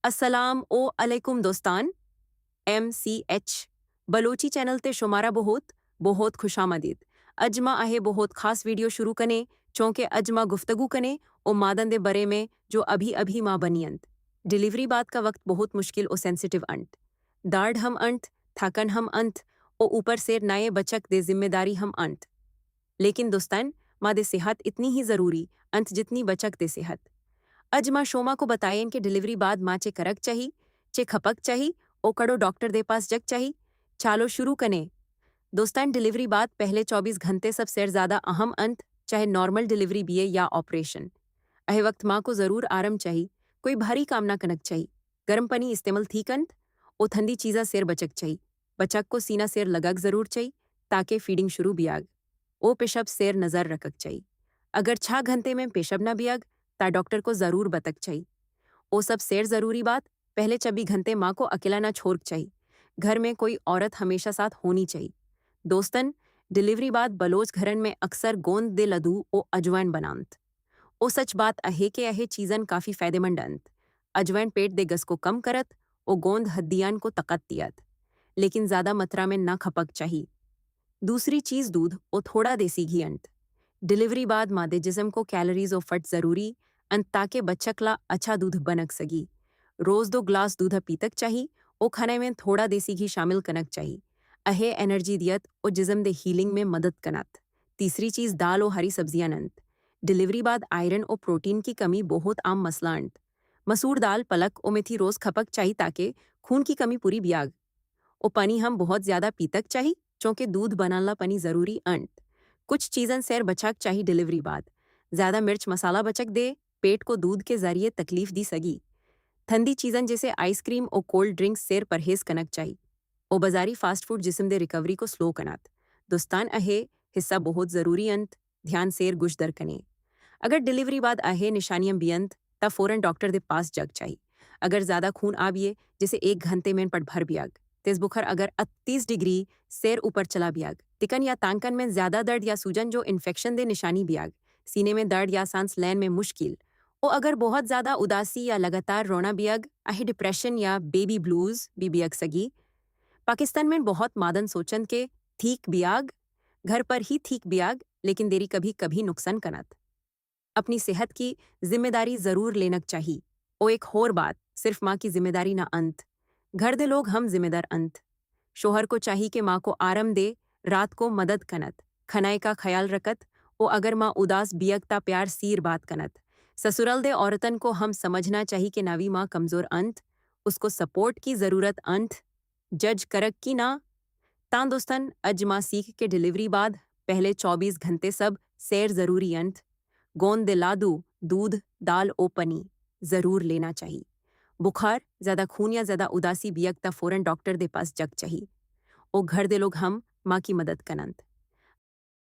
अस्सलाम ओ अलैकुम दोस्तान। MCH Balochi channel ते शुमारा बहुत बहुत खुशामदीद। अजमा आहे बहुत खास वीडियो शुरू कने चौंके अजमा गुफ्तगू कने ओ मादन दे बरे में जो अभी अभी माँ बनी अंत। डिलीवरी बाद का वक्त बहुत मुश्किल ओ सेंसिटिव अंत। दाढ़ हम अंत, थकन हम अंत ओ ऊपर से नए बचक दे जिम्मेदारी हम अंत। लेकिन दोस्तान माँ दे सेहत इतनी ही ज़रूरी अंत जितनी बचक दे सेहत। अजमा शोमा को बताएं कि डिलीवरी बाद माँ चे करक चाहिए, चे खपक चाहिए, ओ कड़ो डॉक्टर दे पास जग चाहिए। चालो शुरू कने। दोस्तान डिलीवरी बाद पहले 24 घंटे सबसे ज़्यादा अहम अंत, चाहे नॉर्मल डिलीवरी भी है या ऑपरेशन। अहे वक्त माँ को ज़रूर आराम चाहिए, कोई भारी काम ना कनक चाहिए। गर्म पानी इस्तेमाल थी कंत, ओ ठंडी चीज़ा सेर बचक चाहिए। बचक को सीना सेर लगक ज़रूर चाहिए, ताकि फीडिंग शुरू बियाग। ओ पेशब सेर नज़र रखक चाहिए। अगर 6 घंटे में पेशब ना बियाग, ता डॉक्टर को ज़रूर बतक चाहिए। ओ सब सेर ज़रूरी बात, पहले 24 घंटे माँ को अकेला ना छोड़ चाहिए। घर में कोई औरत हमेशा साथ होनी चाहिए। दोस्तन, डिलीवरी बाद बलोच घरन में अक्सर गोंद दे लदू ओ अजवाइन बनांत। ओ सच बात अहे के अहे चीज़न काफ़ी फ़ायदेमंद अंत। अजवाइन पेट दे गस को कम करत, ओ गोंद हड्डियान को तकत दियत। लेकिन ज़्यादा मात्रा में ना खपक चाहिए। दूसरी चीज़ दूध ओ थोड़ा देसी घी अंत। डिलीवरी बाद मादे जिस्म को कैलोरीज और फट ज़रूरी अंत ताकि बच्चकला अच्छा दूध बनक सगी। रोज़ 2 ग्लास दूध पीतक चाहिए, ओ खाने में थोड़ा देसी घी शामिल कनक चाहिए। अहे एनर्जी दियत और जिस्म दे हीलिंग में मदद कनत। तीसरी चीज़ दाल और हरी सब्जियां अंत। डिलीवरी बाद आयरन और प्रोटीन की कमी बहुत आम मसला अंत। मसूर दाल पलक और मेथी रोज़ खपक चाहिए ताकि खून की कमी पूरी बियाग। ओ पानी हम बहुत ज़्यादा पीतक चाहिए, चूँकि दूध बनाना पानी ज़रूरी अंत। कुछ चीज़न सैर बचक चाहिए डिलीवरी बाद। ज़्यादा मिर्च मसाला बचक दे, पेट को दूध के जरिए तकलीफ दी सगी। ठंडी चीज़न जैसे आइसक्रीम और कोल्ड ड्रिंक्स सेर परहेज कनक चाहिए। ओ बाजारी फास्ट फूड जिस्म दे रिकवरी को स्लो कनात। दोस्तान अहे हिस्सा बहुत ज़रूरी अंत, ध्यान सेर गुश दर कने। अगर डिलीवरी बाद अहे निशानियां बियंत, तब फ़ौरन डॉक्टर दे पास जग चाहिए। अगर ज़्यादा खून आबिए, जैसे 1 घंटे में पट भर बियाग, तेज बुखार अगर 38 डिग्री सेर ऊपर चला बियाग, तिकन या तांकन में ज़्यादा दर्द या सूजन जो इन्फेक्शन दे निशानी बियाग, सीने में दर्द या सांस लेन में मुश्किल, ओ अगर बहुत ज़्यादा उदासी या लगातार रोना बियाग, अहे डिप्रेशन या बेबी ब्लूज भी बियाग सगी। पाकिस्तान में बहुत मादन सोचन के ठीक बियाग, घर पर ही ठीक बियाग, लेकिन देरी कभी कभी नुकसान कनत। अपनी सेहत की जिम्मेदारी जरूर लेना चाहिए। ओ एक और बात, सिर्फ माँ की जिम्मेदारी ना अंत, घर दे लोग हम जिम्मेदार अंत। शोहर को चाहिए कि माँ को आराम दे, रात को मदद कनत, खनाए का ख्याल रखत, ओ अगर माँ उदास बियकता प्यार सीर बात कनत। ससुरल दे औरतन को हम समझना चाहिए कि नावी माँ कमजोर अंत, उसको सपोर्ट की जरूरत अंत, जज करक की ना। तां दोस्तन अजमा सीख के डिलीवरी बाद पहले 24 घंटे सब सैर जरूरी अंत। गोंद दिलादू, दूध, दाल ओ पनी जरूर लेना चाहिए। बुखार, ज़्यादा खून या ज़्यादा उदासी बियकता फ़ौरन डॉक्टर दे पास जग चाहिए। ओ घर दे लोग हम माँ की मदद कनंत।